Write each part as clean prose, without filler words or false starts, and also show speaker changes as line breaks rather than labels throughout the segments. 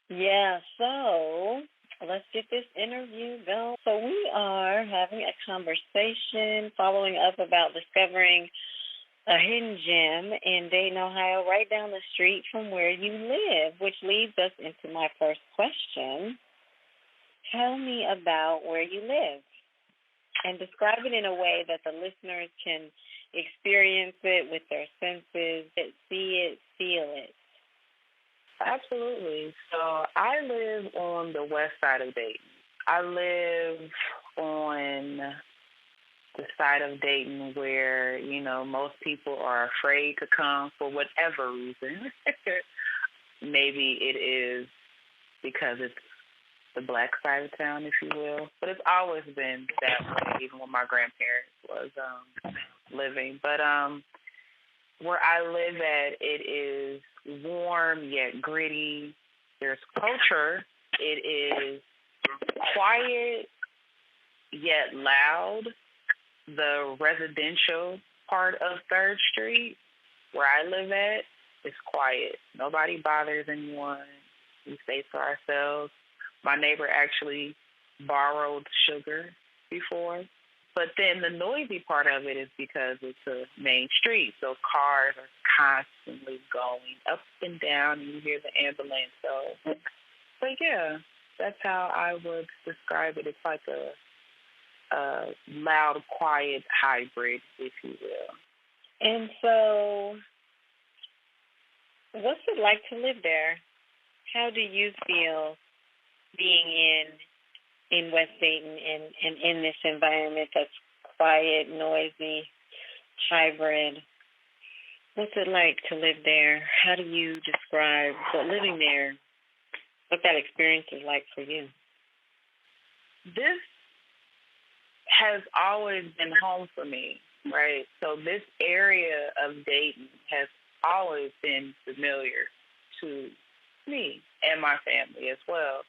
Yeah, so let's get this interview going. So we are having a conversation following up about discovering a hidden gem in Dayton, Ohio, right down the street from where you live, which leads us into my first question. Tell me about where you live and describe it in a way that the listeners can experience it with their senses, see it, feel it.
Absolutely. So I live on the west side of Dayton. I live on the side of Dayton where, most people are afraid to come for whatever reason. Maybe it is because it's the black side of town, if you will. But it's always been that way, even when my grandparents was living. But where I live at, it is warm yet gritty. There's culture. It is quiet yet loud. The residential part of 3rd Street, where I live at, is quiet. Nobody bothers anyone. We stay to ourselves. My neighbor actually borrowed sugar before. But then the noisy part of it is because it's a main street, so cars are constantly going up and down, and you hear the ambulance. But yeah, that's how I would describe it. It's like a loud, quiet hybrid, if you will.
And so, what's it like to live there? How do you feel being in West Dayton and in this environment that's quiet, noisy, hybrid? What's it like to live there? How do you describe what living there, what that experience is like for you?
This has always been home for me, right? So this area of Dayton has always been familiar to me and my family as well.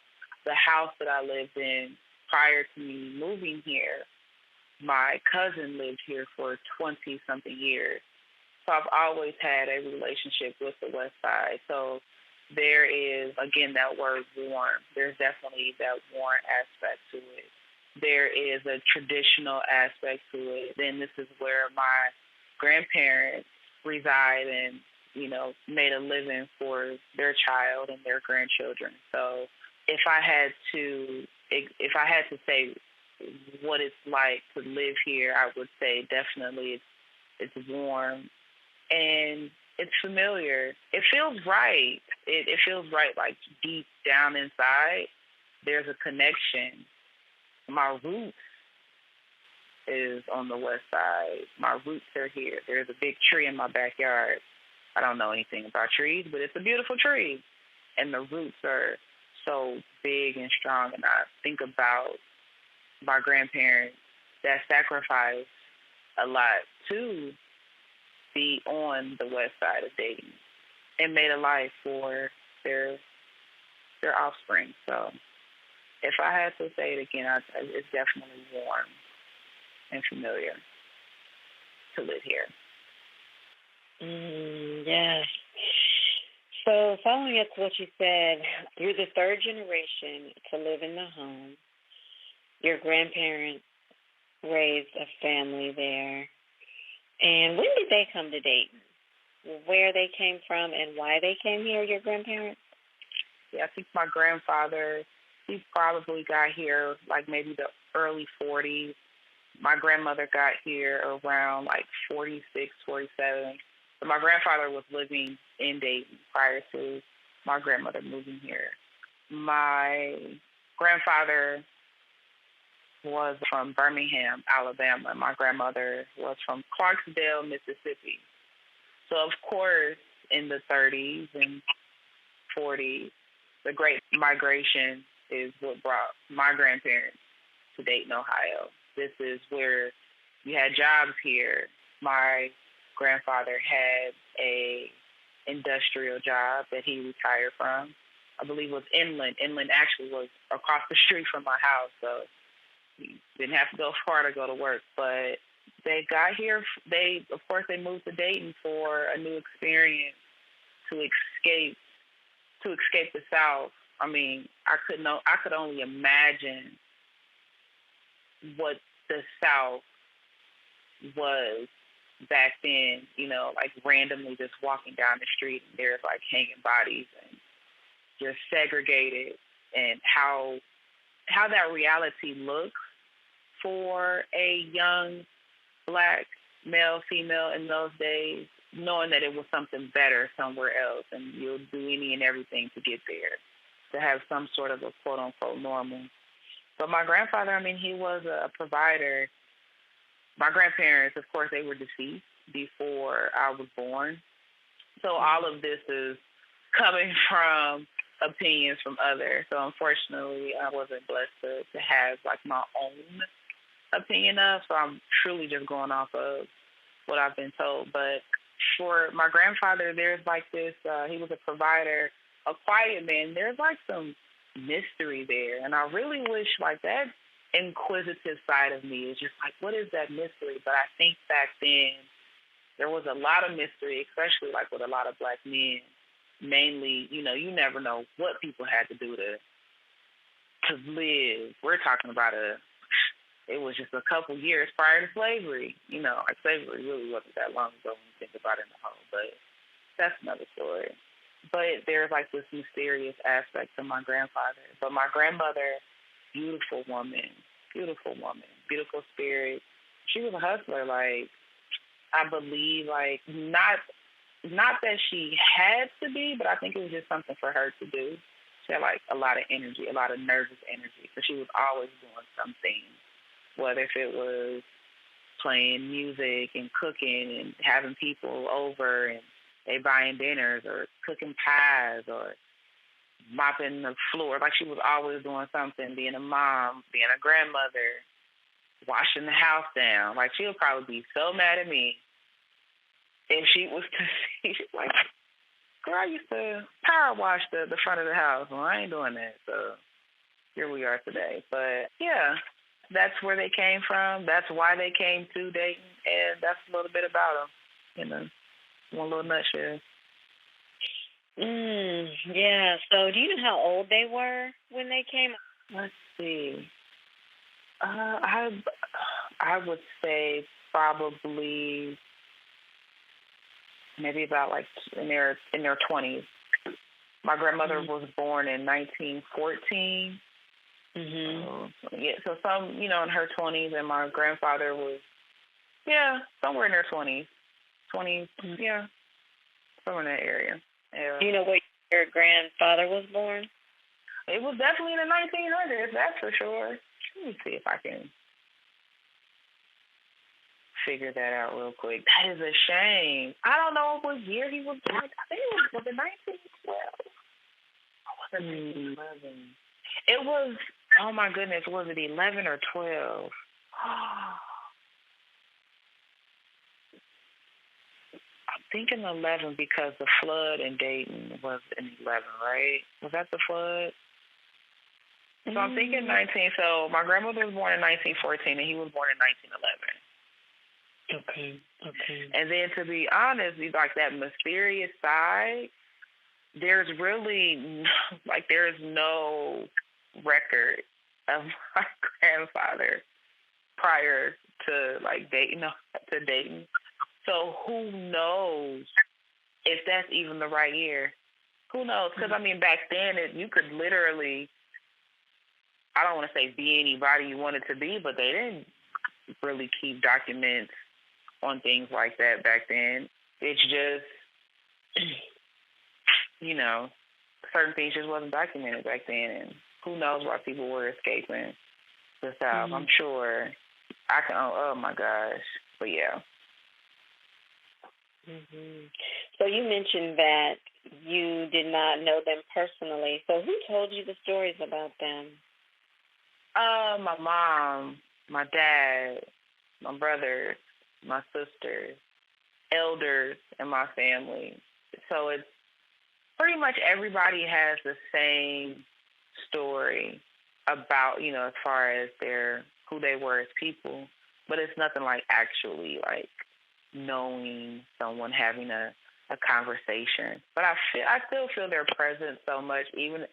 The house that I lived in prior to me moving here, my cousin lived here for 20-something years. So I've always had a relationship with the West Side. So there is, again, that word warm. There's definitely that warm aspect to it. There is a traditional aspect to it. Then this is where my grandparents reside and, made a living for their child and their grandchildren. So if I had to say what it's like to live here, I would say definitely it's warm and it's familiar. It feels right. It feels right, like deep down inside. There's a connection. My roots is on the west side. My roots are here. There's a big tree in my backyard. I don't know anything about trees, but it's a beautiful tree. And the roots are so big and strong. And I think about my grandparents that sacrificed a lot to be on the west side of Dayton and made a life for their offspring. So if I had to say it again, it's definitely warm and familiar to live here.
Yes. So following up to what you said, you're the 3rd generation to live in the home. Your grandparents raised a family there. And when did they come to Dayton? Where they came from and why they came here, your grandparents?
Yeah, I think my grandfather, he probably got here like maybe the early 40s. My grandmother got here around like 46, 47. So my grandfather was living in Dayton prior to my grandmother moving here. My grandfather was from Birmingham, Alabama. My grandmother was from Clarksdale, Mississippi. So, of course, in the 30s and 40s, the Great Migration is what brought my grandparents to Dayton, Ohio. This is where you had jobs here. My grandfather had a industrial job that he retired from. I believe it was Inland. Inland actually was across the street from my house, so he didn't have to go far to go to work. But they got here. Of course, they moved to Dayton for a new experience to escape the South I mean, I could only imagine what the South was back then, you know, like randomly just walking down the street and there's like hanging bodies and just segregated, and how that reality looks for a young Black male, female in those days, knowing that it was something better somewhere else, and you'll do any and everything to get there, to have some sort of a quote-unquote normal. But my grandfather, I mean, he was a provider. My grandparents, of course, they were deceased before I was born. So all of this is coming from opinions from others. So unfortunately, I wasn't blessed to have like my own opinion of. So I'm truly just going off of what I've been told. But for my grandfather, there's like this, he was a provider, a quiet man. There's like some mystery there. And I really wish like that inquisitive side of me is just like, what is that mystery? But I think back then there was a lot of mystery, especially like with a lot of Black men. Mainly, you know, you never know what people had to do to live. We're talking about it was just a couple years prior to slavery. You know, like slavery really wasn't that long ago when you think about it in the whole, but that's another story. But there's like this mysterious aspect to my grandfather. But my grandmother, beautiful woman, beautiful spirit. She was a hustler, like, I believe, like, not that she had to be, but I think it was just something for her to do. She had, like, a lot of energy, a lot of nervous energy. So she was always doing something, whether if it was playing music and cooking and having people over and they buying dinners or cooking pies or mopping the floor. Like, she was always doing something, being a mom, being a grandmother, washing the house down. Like, she would probably be so mad at me if she was to see, she's like, girl, I used to power wash the front of the house. Well, I ain't doing that. So here we are today. But, yeah, that's where they came from. That's why they came to Dayton. And that's a little bit about them, you know, one little nutshell.
Yeah. So do you know how old they were when they came?
Let's see. I would say probably maybe about like in their 20s. My grandmother was born in 1914. So some, you know, in her 20s, and my grandfather was, somewhere in their 20s. Somewhere in that area. Yeah.
Do you know where your grandfather was born?
It was definitely in the 1900s, that's for sure. Let me see if I can figure that out real quick. That is a shame. I don't know what year he was born. I think it was in 1912. Or was it 1911? It was, oh my goodness, was it 11 or 12? I'm thinking 11 because the flood in Dayton was in 11, right? Was that the flood? So I'm thinking 19. So my grandmother was born in 1914, and he was born in 1911.
Okay.
And then, to be honest, like that mysterious side, there's really, like, there's no record of my grandfather prior to, like, Dayton. So who knows if that's even the right year? Who knows? Because, I mean, back then, you could literally, I don't want to say be anybody you wanted to be, but they didn't really keep documents on things like that back then. It's just, you know, certain things just wasn't documented back then, and who knows why people were escaping the South. I'm sure I can, oh my gosh. But yeah.
So you mentioned that you did not know them personally. So who told you the stories about them?
My mom, my dad, my brothers, my sisters, elders in my family. So it's pretty much everybody has the same story about, you know, as far as who they were as people. But it's nothing like actually like knowing someone, having a conversation. But I still feel their presence so much, even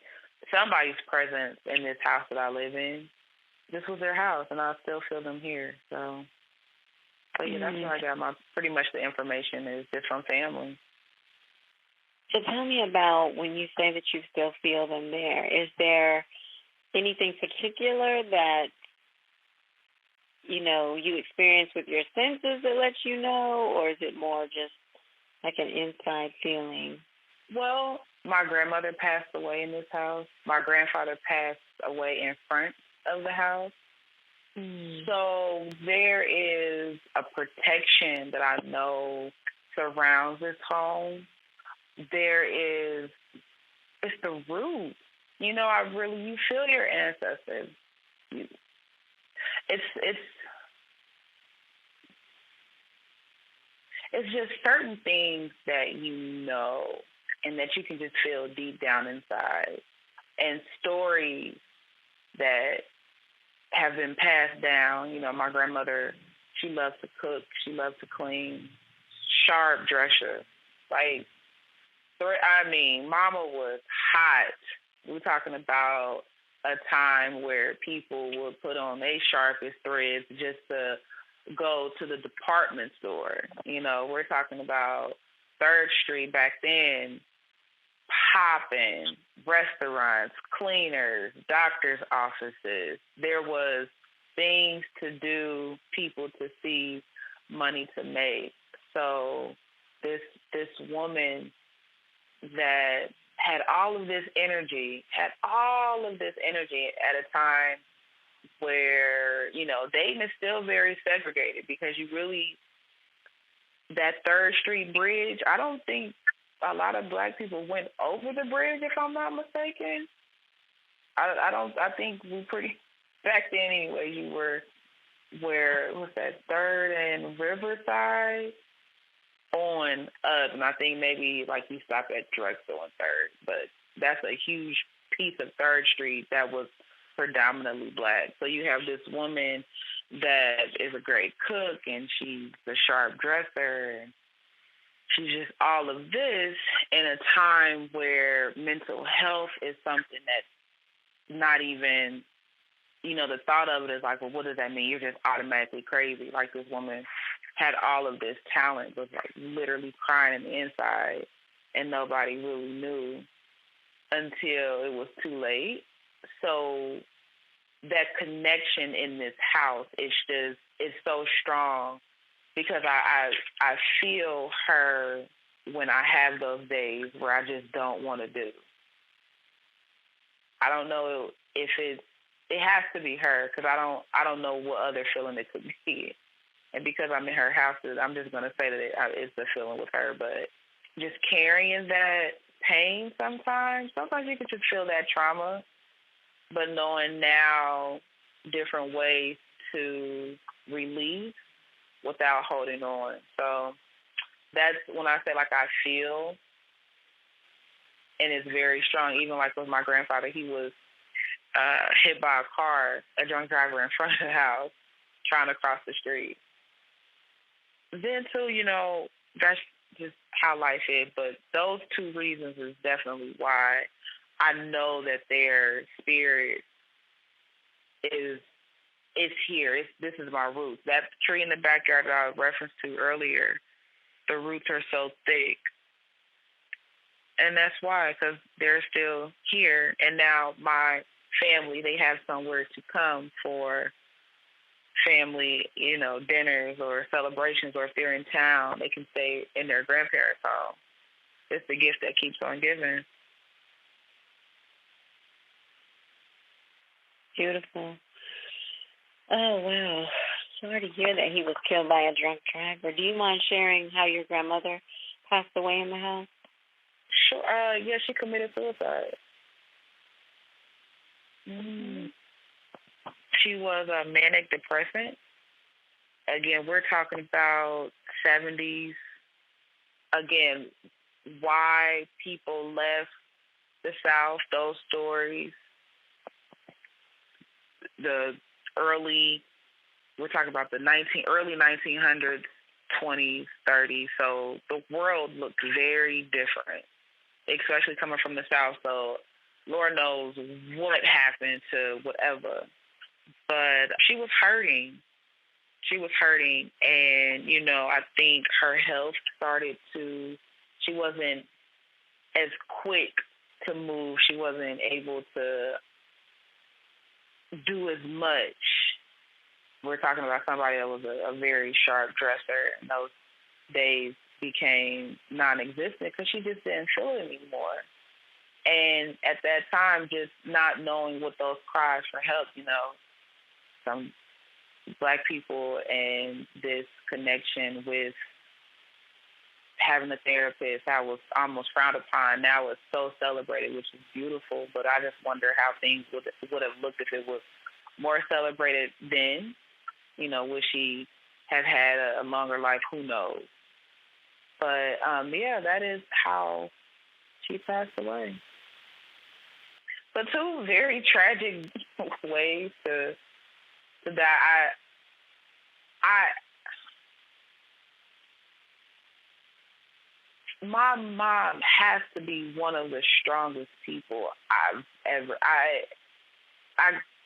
somebody's presence in this house that I live in. This was their house, and I still feel them here. So, but yeah, that's where I got my pretty much the information is just from family.
So tell me about when you say that you still feel them there. Is there anything particular that, you experience with your senses that lets you know, or is it more just like an inside feeling?
Well, my grandmother passed away in this house. My grandfather passed away in front of the house. So there is a protection that I know surrounds this home. It's the root. You feel your ancestors. It's just certain things that and that you can just feel deep down inside, and stories that have been passed down. My grandmother, she loved to cook, she loved to clean, sharp dresser. Mama was hot. We're talking about a time where people would put on their sharpest threads just to go to the department store. We're talking about 3rd Street back then, popping, restaurants, cleaners, doctor's offices. There was things to do, people to see, money to make. So this woman that had all of this energy at a time where, Dayton is still very segregated, because that 3rd Street bridge, I don't think a lot of black people went over the bridge, if I'm not mistaken. I think back then anyway, you were, where was that, 3rd and Riverside on up, and I think maybe you stop at Drexel on 3rd, but that's a huge piece of 3rd Street that was predominantly black. So you have this woman that is a great cook, and she's a sharp dresser, and she's just all of this in a time where mental health is something that's not even, the thought of it is well, what does that mean? You're just automatically crazy. This woman had all of this talent, was literally crying in the inside, and nobody really knew until it was too late. So that connection in this house is so strong, because I feel her when I have those days where I just don't want to do. I don't know if it has to be her, because I don't know what other feeling it could be. And because I'm in her house, I'm just going to say that it's a feeling with her. But just carrying that pain sometimes you can just feel that trauma. But knowing now different ways to release without holding on. So that's when I say I feel, and it's very strong. Even with my grandfather, he was hit by a car, a drunk driver in front of the house, trying to cross the street. Then too, that's just how life is. But those 2 reasons is definitely why I know that their spirit is here. This is my roots. That tree in the backyard that I referenced to earlier, the roots are so thick. And that's why, because they're still here. And now my family, they have somewhere to come for family, dinners or celebrations, or if they're in town, they can stay in their grandparents' home. It's the gift that keeps on giving.
Beautiful. Oh, wow. Sorry to hear that he was killed by a drunk driver. Do you mind sharing how your grandmother passed away in the house?
Sure. Yeah, she committed suicide. She was a manic depressant. Again, we're talking about 70s. Again, why people left the South, those stories. We're talking about the early 1900s, 20s, 30s. So the world looked very different, especially coming from the South. So Lord knows what happened to whatever. But she was hurting. She was hurting. And, I think her health she wasn't as quick to move. She wasn't able to do as much. We're talking about somebody that was a very sharp dresser, and those days became non-existent because she just didn't feel it anymore. And at that time, just not knowing what those cries for help, some Black people and this connection with having a therapist, that was almost frowned upon. Now it's so celebrated, which is beautiful. But I just wonder how things would have looked if it was more celebrated then. Would she have had a longer life? Who knows? But that is how she passed away. But two very tragic ways to die. My mom has to be one of the strongest people I've ever. I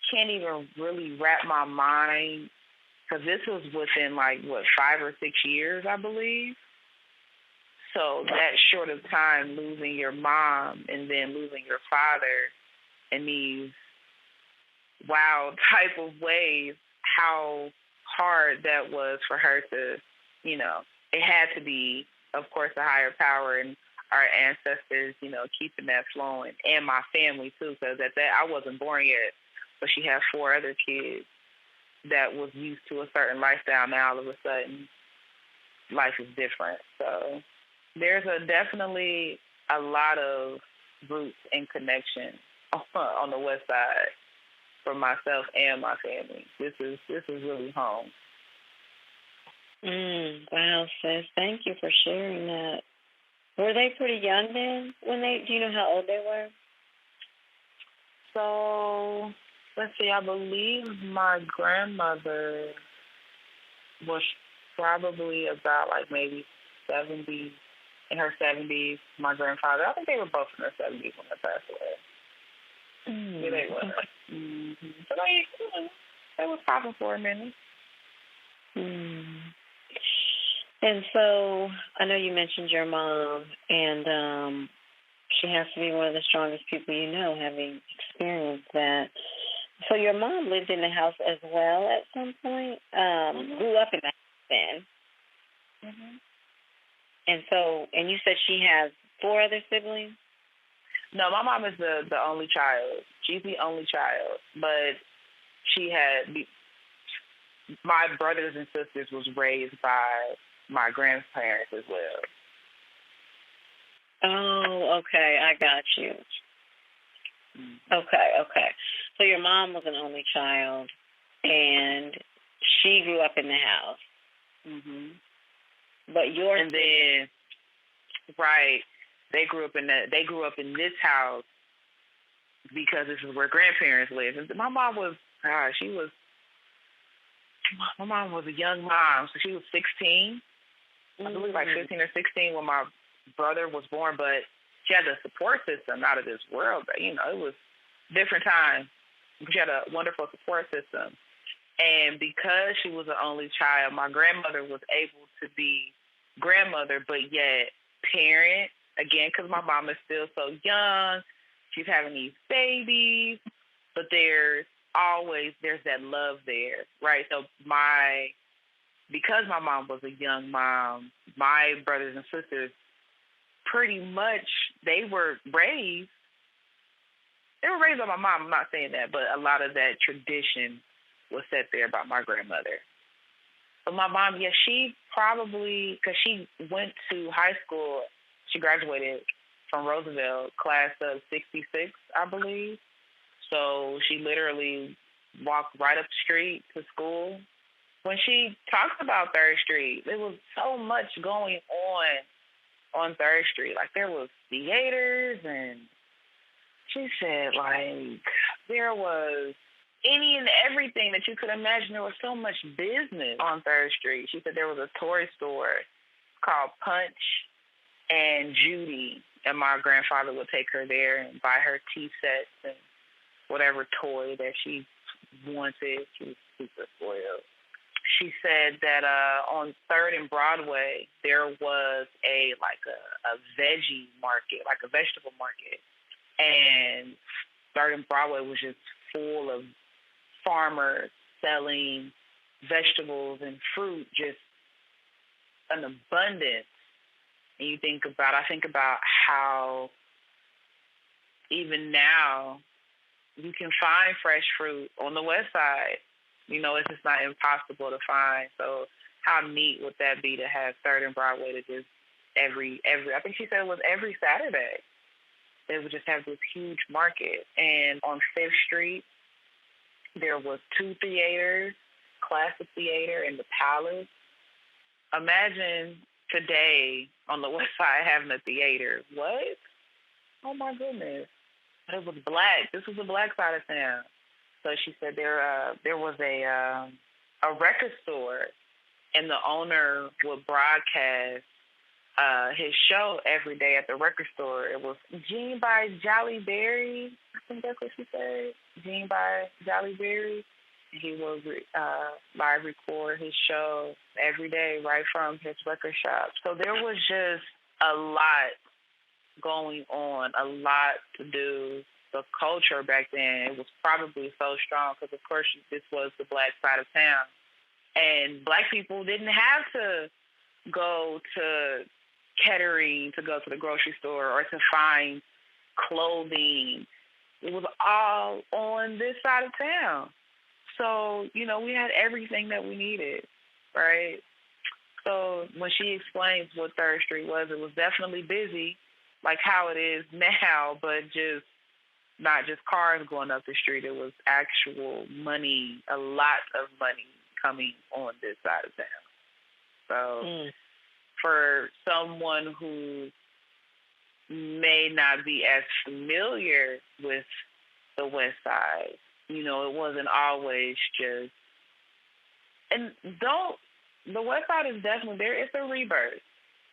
can't even really wrap my mind, because this was within 5 or 6 years, I believe. So that short of time, losing your mom and then losing your father in these wild type of ways, how hard that was for her to, it had to be, of course, a higher power and our ancestors, keeping that flowing, and my family too, because at that I wasn't born yet, but she had 4 other kids that was used to a certain lifestyle. Now all of a sudden, life is different. So there's definitely a lot of roots and connection on the West Side for myself and my family. This is really home.
Wow, sis. Thank you for sharing that. Were they pretty young then? Do you know how old they were?
So, let's see, I believe my grandmother was probably about maybe 70, in her 70s. My grandfather, I think they were both in their 70s when they passed away. Yeah, they were. Mm-hmm. So they was popping for a minute.
And so I know you mentioned your mom, and she has to be one of the strongest people you know, having experienced that. So your mom lived in the house as well at some point, grew up in the house then. And you said she has 4 other siblings?
No, my mom is the only child. She's the only child, but she had my brothers and sisters was raised by my grandparents as well.
Oh, okay, I got you. Okay. So your mom was an only child, and she grew up in the house. But
right, they grew up in this house because this is where grandparents live. And my mom was a young mom, so she was 16. I believe 15 or 16 when my brother was born, but she had a support system out of this world. But, it was different time. She had a wonderful support system. And because she was the only child, my grandmother was able to be grandmother, but yet parent, again, because my mom is still so young. She's having these babies, but there's that love there, right? So because my mom was a young mom, my brothers and sisters, pretty much they were raised by my mom. I'm not saying that, but a lot of that tradition was set there by my grandmother. But my mom, she probably, because she went to high school, she graduated from Roosevelt, class of 66, I believe. So she literally walked right up the street to school. When she talked about 3rd Street, there was so much going on 3rd Street. There was theaters, and she said, there was any and everything that you could imagine. There was so much business on 3rd Street. She said there was a toy store called Punch and Judy, And my grandfather would take her there and buy her tea sets and whatever toy that she wanted. She was super spoiled. She said that on 3rd and Broadway, there was a veggie market, like a vegetable market. And 3rd and Broadway was just full of farmers selling vegetables and fruit, just an abundance. And I think about how even now you can find fresh fruit on the West Side. It's just not impossible to find. So how neat would that be to have 3rd and Broadway to just every I think she said it was every Saturday. They would just have this huge market. And on 5th Street, there was 2 theaters, Classic Theater and the Palace. Imagine today on the West Side having a theater. What? Oh, my goodness. It was black. This was the black side of town. So she said there was a record store, and the owner would broadcast his show every day at the record store. It was Gene by Jolly Berry. I think that's what she said. Gene by Jolly Berry. He would live record his show every day right from his record shop. So there was just a lot going on, a lot to do. The culture back then, it was probably so strong because, of course, this was the black side of town. And black people didn't have to go to Kettering to go to the grocery store or to find clothing. It was all on this side of town. So, we had everything that we needed, right? So when she explains what 3rd Street was, it was definitely busy, like how it is now, but just not just cars going up the street. It was actual money, a lot of money coming on this side of town. So for someone who may not be as familiar with the West Side, it wasn't always just, and the West Side is definitely there. It's a rebirth.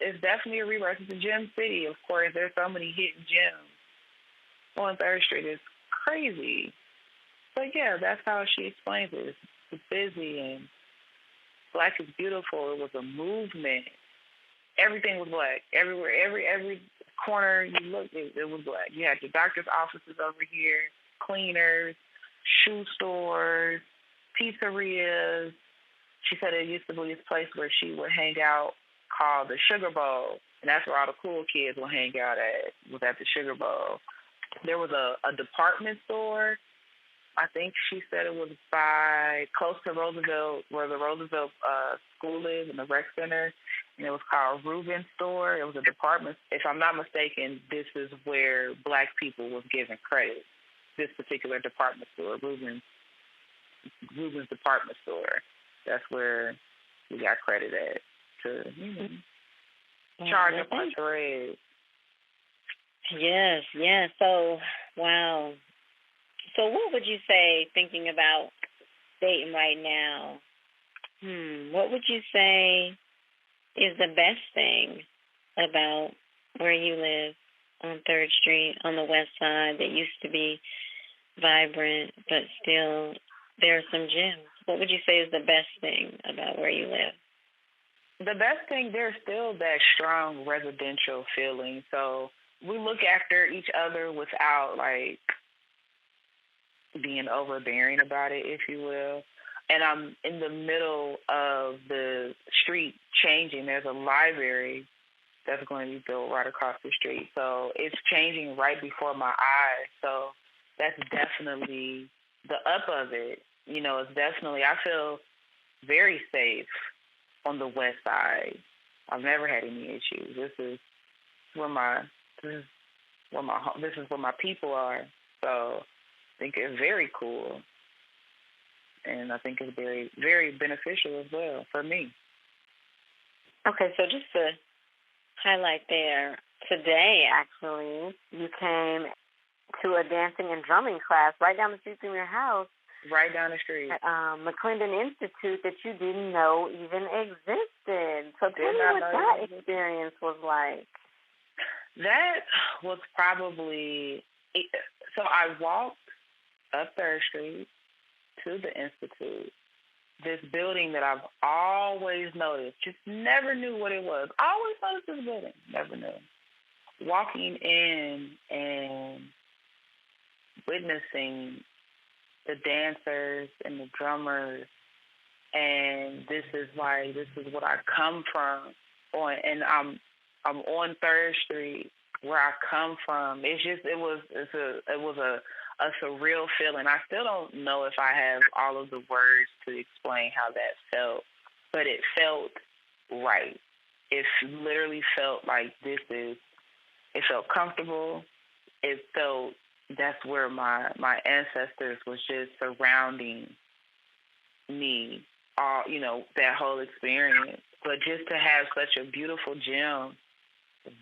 It's definitely a rebirth. It's a gem city, of course. There's so many hidden gems on 3rd Street. It's crazy. But yeah, that's how she explains it. It's busy and black is beautiful. It was a movement. Everything was black. Everywhere, every corner you looked, it was black. You had your doctor's offices over here, cleaners, shoe stores, pizzerias. She said it used to be this place where she would hang out called the Sugar Bowl, and that's where all the cool kids would hang out at, was at the Sugar Bowl. There was a department store. I think she said it was close to Roosevelt, where the Roosevelt school is in the rec center, and it was called Reuben's Store. It was a department. If I'm not mistaken, this is where black people was given credit. This particular department store, Reuben's department store. That's where we got credit at to charge up our threads.
Yes. So, wow. So what would you say, thinking about Dayton right now, what would you say is the best thing about where you live on 3rd Street on the West Side that used to be vibrant, but still there are some gems? What would you say is the best thing about where you live?
The best thing, there's still that strong residential feeling. So we look after each other without, being overbearing about it, if you will. And I'm in the middle of the street changing. There's a library that's going to be built right across the street. So it's changing right before my eyes. So that's definitely the up of it. It's definitely, I feel very safe on the West Side. I've never had any issues. This is where my people are. So I think it's very cool. And I think it's very, very beneficial as well for me.
Okay, so just to highlight there, today, actually, you came to a dancing and drumming class right down the street from your house.
Right down the street.
At McClendon Institute that you didn't know even existed. So tell me what that experience was like.
That was probably, so I walked up 3rd Street to the Institute, this building that I've always noticed, just never knew what it was. Always noticed this building, never knew. Walking in and witnessing the dancers and the drummers, and this is what I come from. And I'm on 3rd Street where I come from. It was a surreal feeling. I still don't know if I have all of the words to explain how that felt, but it felt right. It literally felt like it felt comfortable. It felt that's where my ancestors was just surrounding me, all, that whole experience. But just to have such a beautiful gym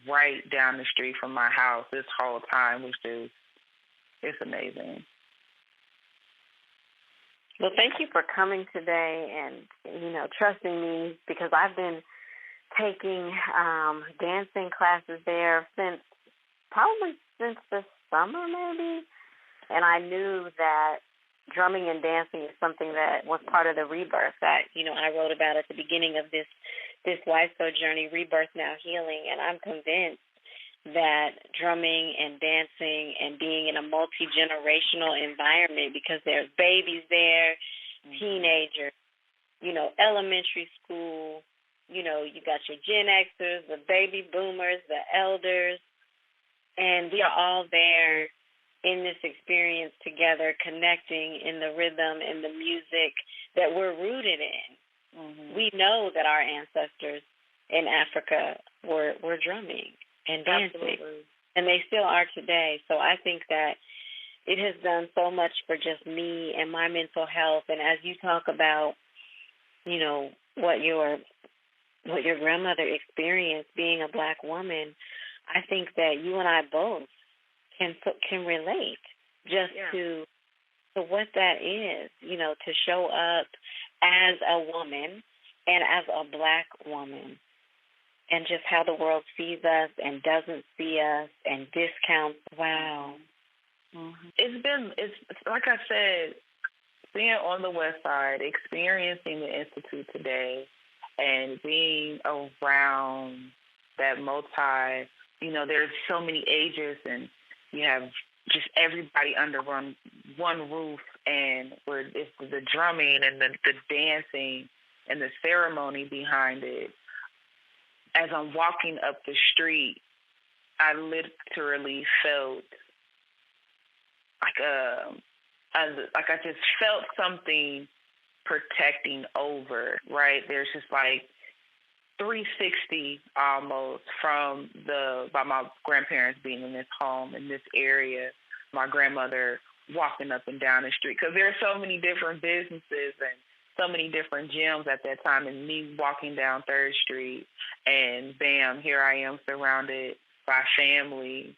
right down the street from my house this whole time was just, it's amazing.
Well, thank you for coming today and, trusting me, because I've been taking dancing classes there probably since the summer maybe, and I knew that drumming and dancing is something that was part of the rebirth that, I wrote about at the beginning of this lifestyle journey, Rebirth Now Healing, and I'm convinced that drumming and dancing and being in a multi-generational environment, because there's babies there, teenagers, elementary school, you got your Gen Xers, the baby boomers, the elders, and we are all there in this experience together, connecting in the rhythm and the music that we're rooted in. Mm-hmm. We know that our ancestors in Africa were drumming and dancing. Absolutely. And they still are today. So I think that it has done so much for just me and my mental health. And as you talk about, what your grandmother experienced being a Black woman, I think that you and I both can relate just to what that is, to show up as a woman and as a Black woman, and just how the world sees us and doesn't see us and discounts. Wow. Mm-hmm.
It's like I said, being on the West Side, experiencing the Institute today, and being around that there's so many ages, and you have just everybody under one roof, and where it's the drumming and the dancing and the ceremony behind it. As I'm walking up the street, I literally felt like I just felt something protecting over, right? There's just like 360 almost by my grandparents being in this home, in this area, my grandmother walking up and down the street, because there are so many different businesses and so many different gyms at that time, and me walking down 3rd Street, and bam, here I am surrounded by family,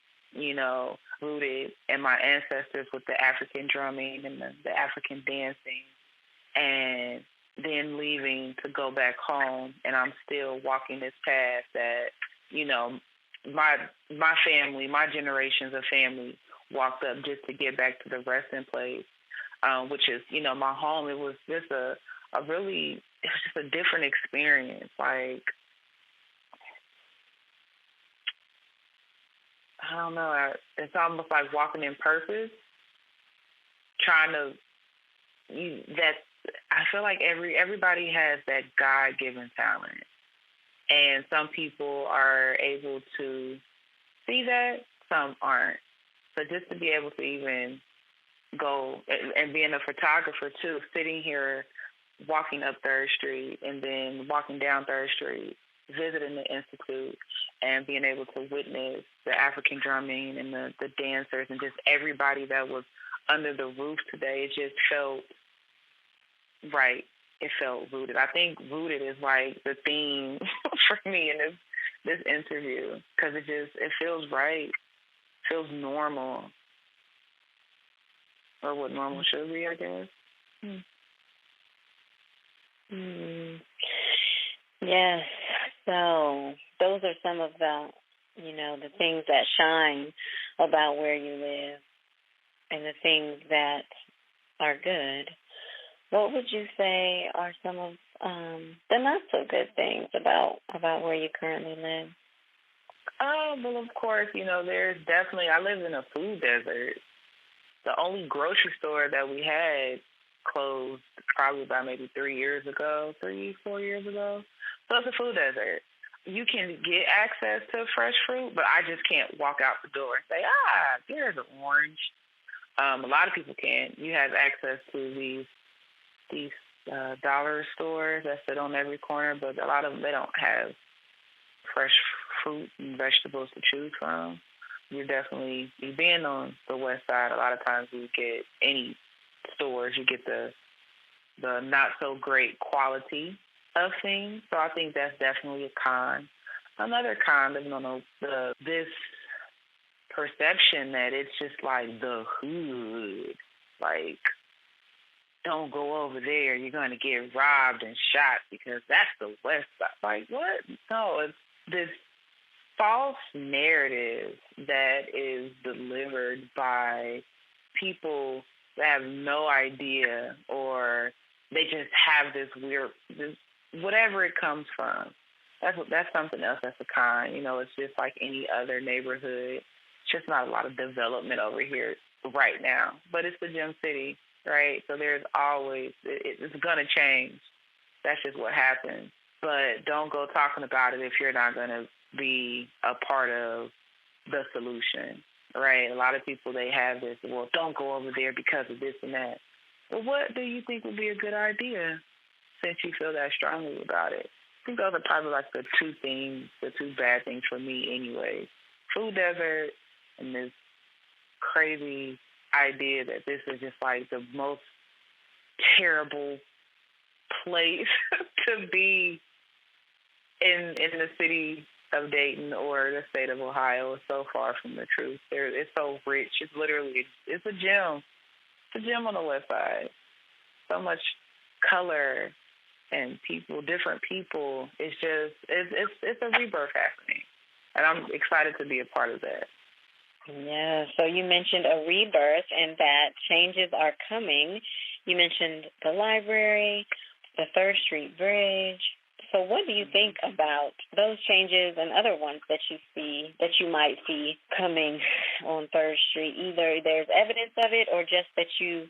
rooted in my ancestors with the African drumming and the African dancing, and then leaving to go back home, and I'm still walking this path that, my family, my generations of family walked up just to get back to the resting place, which is, my home. It was just a different experience. Like, I don't know, it's almost like walking in purpose, I feel like everybody has that God-given talent, and some people are able to see that, some aren't. So just to be able to even go, and being a photographer too, sitting here, walking up 3rd Street, and then walking down 3rd Street, visiting the Institute, and being able to witness the African drumming and the dancers and just everybody that was under the roof today, it just felt right. It felt rooted. I think rooted is like the theme for me in this interview, because it feels right, feels normal, or what normal should be, I guess.
Yes. So those are some of the things that shine about where you live and the things that are good, what would you say are some of the not so good things about where you currently live?
Well, of course, there's definitely, I live in a food desert. The only grocery store that we had closed probably about maybe 4 years ago. So it's a food desert. You can get access to fresh fruit, but I just can't walk out the door and say, there's an orange. A lot of people can. You have access to these dollar stores that sit on every corner, but a lot of them, they don't have fresh fruit and vegetables to choose from. You're definitely, being on the west side, a lot of times you get any stores, you get the not so great quality of things. So I think that's definitely a con. Another con, living on this perception that it's just like the hood, like, don't go over there, you're going to get robbed and shot because that's the west side. Like, what? No, it's this false narrative that is delivered by people that have no idea, or they just have this whatever it comes from. That's something else that's a con. It's just like any other neighborhood. It's just not a lot of development over here right now. But it's the Gem City, right? So there's always, it's going to change. That's just what happens. But don't go talking about it if you're not going to be a part of the solution, right? A lot of people, they have this, well, don't go over there because of this and that. Well, what do you think would be a good idea since you feel that strongly about it? I think those are probably like the two bad things for me anyway. Food desert and this crazy idea that this is just like the most terrible place to be in the city of Dayton or the state of Ohio. Is so far from the truth. It's so rich. It's a gem. It's a gem on the west side. So much color and people, different people. It's a rebirth happening, and I'm excited to be a part of that.
Yeah, so you mentioned a rebirth and that changes are coming. You mentioned the library, the 3rd Street Bridge. So what do you think about those changes and other ones that you might see coming on 3rd Street? Either there's evidence of it or just that you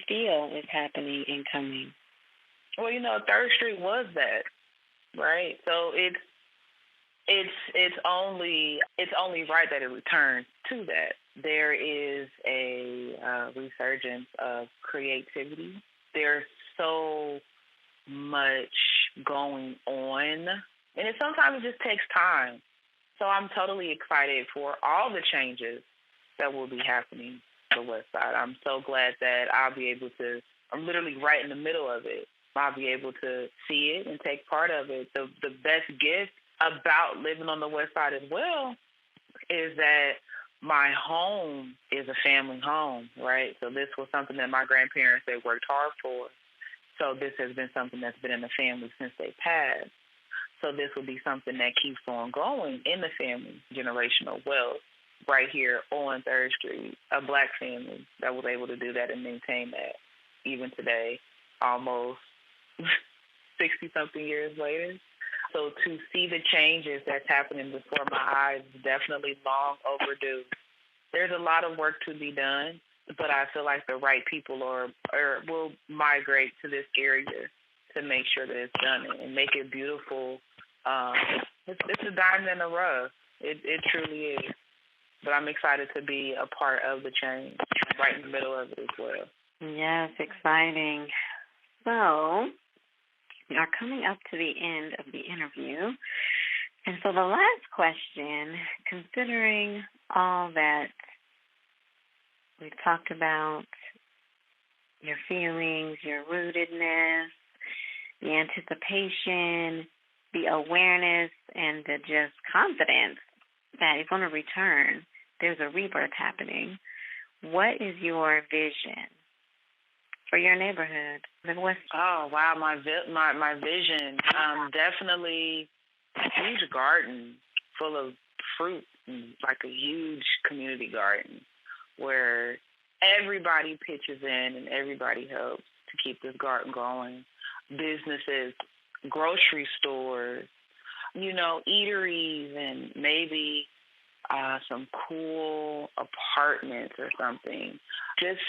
feel is happening and coming.
Well, 3rd Street was that, right? So it's only right that it returns to that. There is a resurgence of creativity. There's so much going on, and sometimes it just takes time. So I'm totally excited for all the changes that will be happening on the west side. I'm so glad that I'll be able to, I'm literally right in the middle of it. I'll be able to see it and take part of it. The best gift about living on the west side as well is that my home is a family home, right? So this was something that my grandparents, they worked hard for. So this has been something that's been in the family since they passed. So this will be something that keeps on going in the family, generational wealth, right here on 3rd Street, a Black family that was able to do that and maintain that even today, almost 60-something years later. So to see the changes that's happening before my eyes is definitely long overdue. There's a lot of work to be done, but I feel like the right people will migrate to this area to make sure that it's done and make it beautiful. It's a diamond in the rough. It truly is. But I'm excited to be a part of the change, right in the middle of it as well.
Yes, exciting. So we are coming up to the end of the interview. And so the last question, considering all that we've talked about, your feelings, your rootedness, the anticipation, the awareness, and the just confidence that it's going to return, there's a rebirth happening. What is your vision for your neighborhood?
Oh, wow, my vision. Definitely a huge garden full of fruit, like a huge community garden where everybody pitches in and everybody helps to keep this garden going. Businesses, grocery stores, eateries, and maybe some cool apartments or something. Just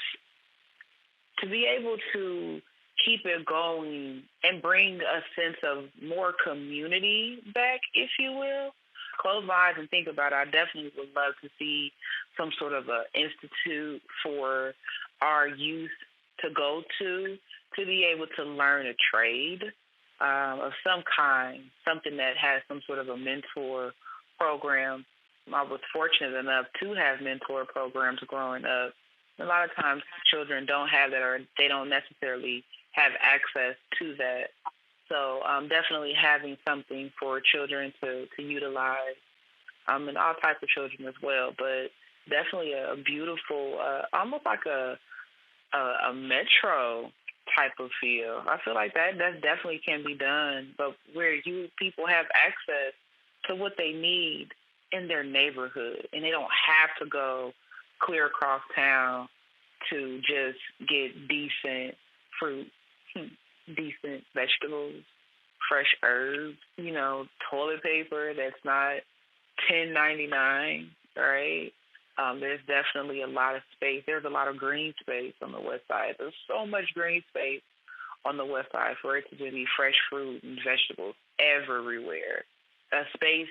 to be able to keep it going and bring a sense of more community back, if you will. Close my eyes and think about it. I definitely would love to see some sort of a institute for our youth to go to be able to learn a trade of some kind, something that has some sort of a mentor program. I was fortunate enough to have mentor programs growing up. A lot of times children don't have that, or they don't necessarily have access to that. So definitely having something for children to utilize, and all types of children as well, but definitely a beautiful, almost like a metro type of feel. I feel like that definitely can be done, but where people have access to what they need in their neighborhood, and they don't have to go clear across town to just get decent fruit, decent vegetables, fresh herbs, toilet paper that's not $10.99, right? There's definitely a lot of space. There's a lot of green space on the west side. There's so much green space on the west side for it to just be fresh fruit and vegetables everywhere. A space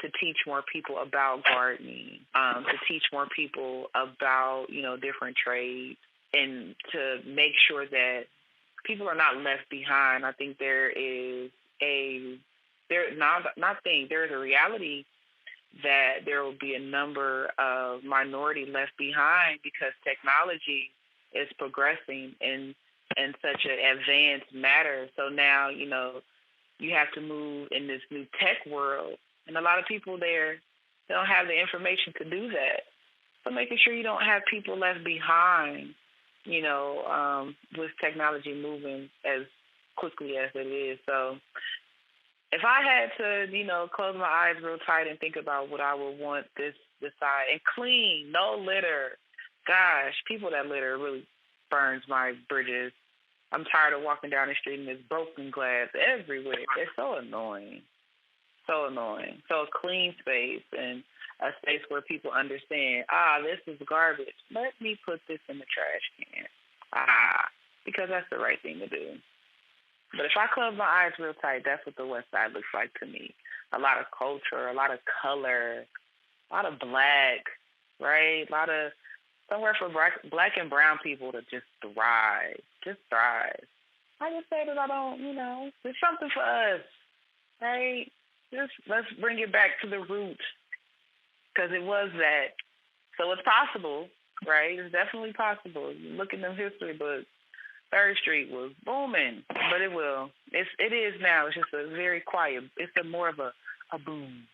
to teach more people about gardening, to teach more people about, different trades, and to make sure that people are not left behind. I think there's a reality that there will be a number of minority left behind because technology is progressing in such an advanced matter. So now, you have to move in this new tech world. And a lot of people there, they don't have the information to do that. So making sure you don't have people left behind, with technology moving as quickly as it is. So if I had to, close my eyes real tight and think about what I would want this side, and clean, no litter. Gosh, people that litter really burns my bridges. I'm tired of walking down the street and there's broken glass everywhere. It's so annoying. So annoying. So a clean space and a space where people understand, this is garbage. Let me put this in the trash can. Because that's the right thing to do. But if I close my eyes real tight, that's what the West Side looks like to me. A lot of culture, a lot of color, a lot of black, right? A lot of somewhere for black and brown people to just thrive. Just thrive. I just say that I don't, there's something for us, right? Just let's bring it back to the root, because it was that. So it's possible, right? It's definitely possible. You look in them history books. 3rd Street was booming, but it will. It is now. It's just a very quiet. It's more of a boom,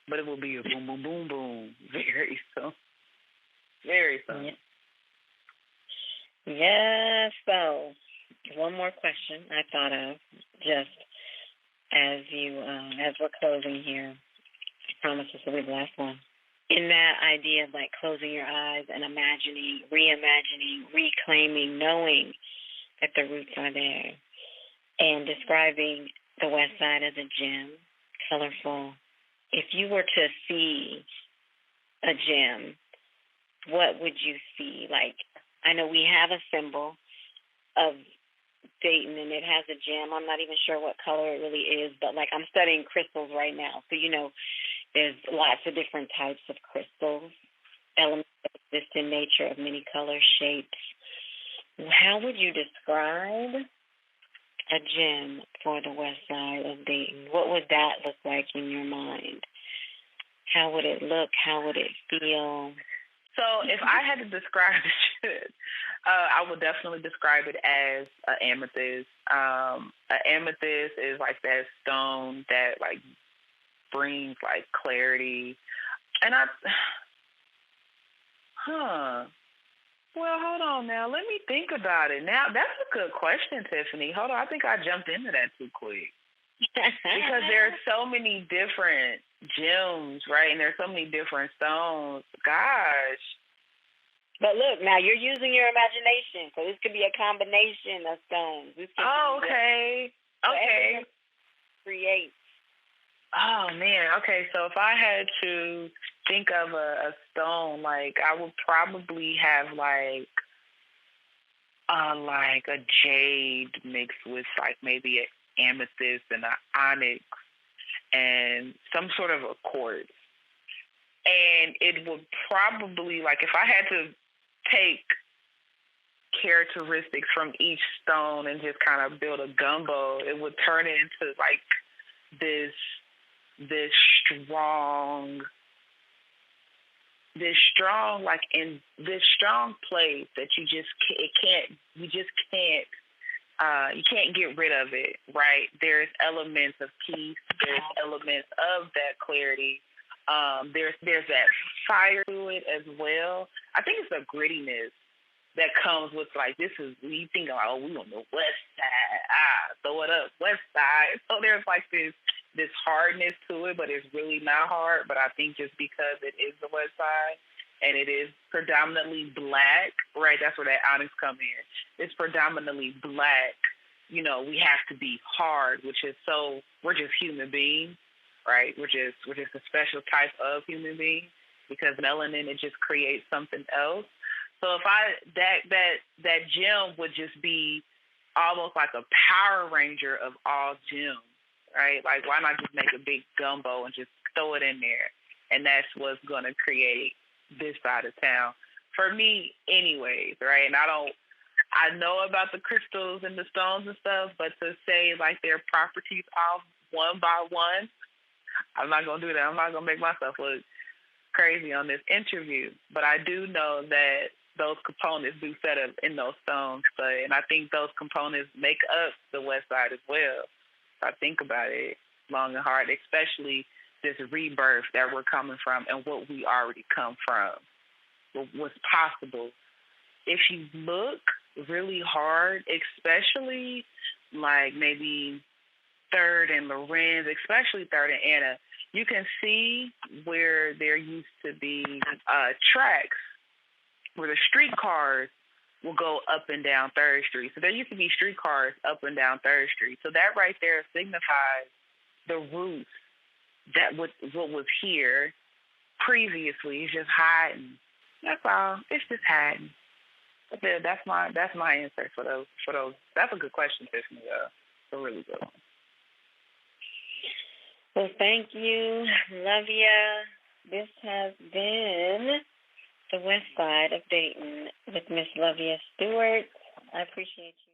but it will be a boom, boom, boom, boom very soon. Very soon.
Yeah. So, one more question I thought of just as we're closing here. I promise this will be the last one. In that idea of like closing your eyes and imagining, reimagining, reclaiming, knowing that the roots are there, and describing the West Side as a gem, colorful. If you were to see a gem, what would you see? Like, I know we have a symbol of Dayton, and it has a gem. I'm not even sure what color it really is, but like I'm studying crystals right now, so there's lots of different types of crystals, elements that exist in nature of many colors, shapes. How would you describe a gem for the West Side of Dayton? What would that look like in your mind? How would it look? How would it feel?
So if I had to describe it, I would definitely describe it as an amethyst. An amethyst is like that stone that like brings like clarity. And well, hold on now. Let me think about it. Now, that's a good question, Tiffany. Hold on. I think I jumped into that too quick. because there are so many different gems, right? And there's so many different stones. Gosh.
But look, now you're using your imagination, so this could be a combination of stones. This could
Oh,
be
okay. Okay.
Create.
Oh man. Okay. So if I had to think of a stone, like I would probably have like a jade mixed with like maybe an amethyst and an onyx and some sort of a quartz. And it would probably, like, if I had to take characteristics from each stone and just kind of build a gumbo, it would turn it into like this strong like in this strong place that you can't get rid of it, right? There's elements of peace, there's elements of that clarity. There's that fire to it as well. I think it's a grittiness that comes with like, this is, you think like, oh, we on the west side, throw it up, west side. So there's like this hardness to it, but it's really not hard. But I think just because it is the west side and it is predominantly black, right? That's where that onyx come in. It's predominantly black. You know, we have to be hard, which is we're just human beings, right? We're just a special type of human being because melanin, it just creates something else. So if that gem would just be almost like a Power Ranger of all gems, right? Like, why not just make a big gumbo and just throw it in there? And that's what's going to create this side of town. For me, anyways, right? And I know about the crystals and the stones and stuff, but to say like their properties off one by one, I'm not going to do that. I'm not going to make myself look crazy on this interview. But I do know that those components do set up in those stones. And I think those components make up the west side as well. So I think about it long and hard, especially this rebirth that we're coming from and what we already come from, what's possible. If you look really hard, especially like maybe 3rd and Lorenz, especially 3rd and Anna, you can see where there used to be tracks where the streetcars will go up and down 3rd Street. So there used to be streetcars up and down 3rd Street. So that right there signifies the roots that what was here previously is just hiding. That's all. It's just hiding. But that's my answer for those. That's a good question, Tiffany. It's a really good one.
Well, thank you, Love'Yah. This has been the West Side of Dayton with Miss Love'Yah Stewart. I appreciate you.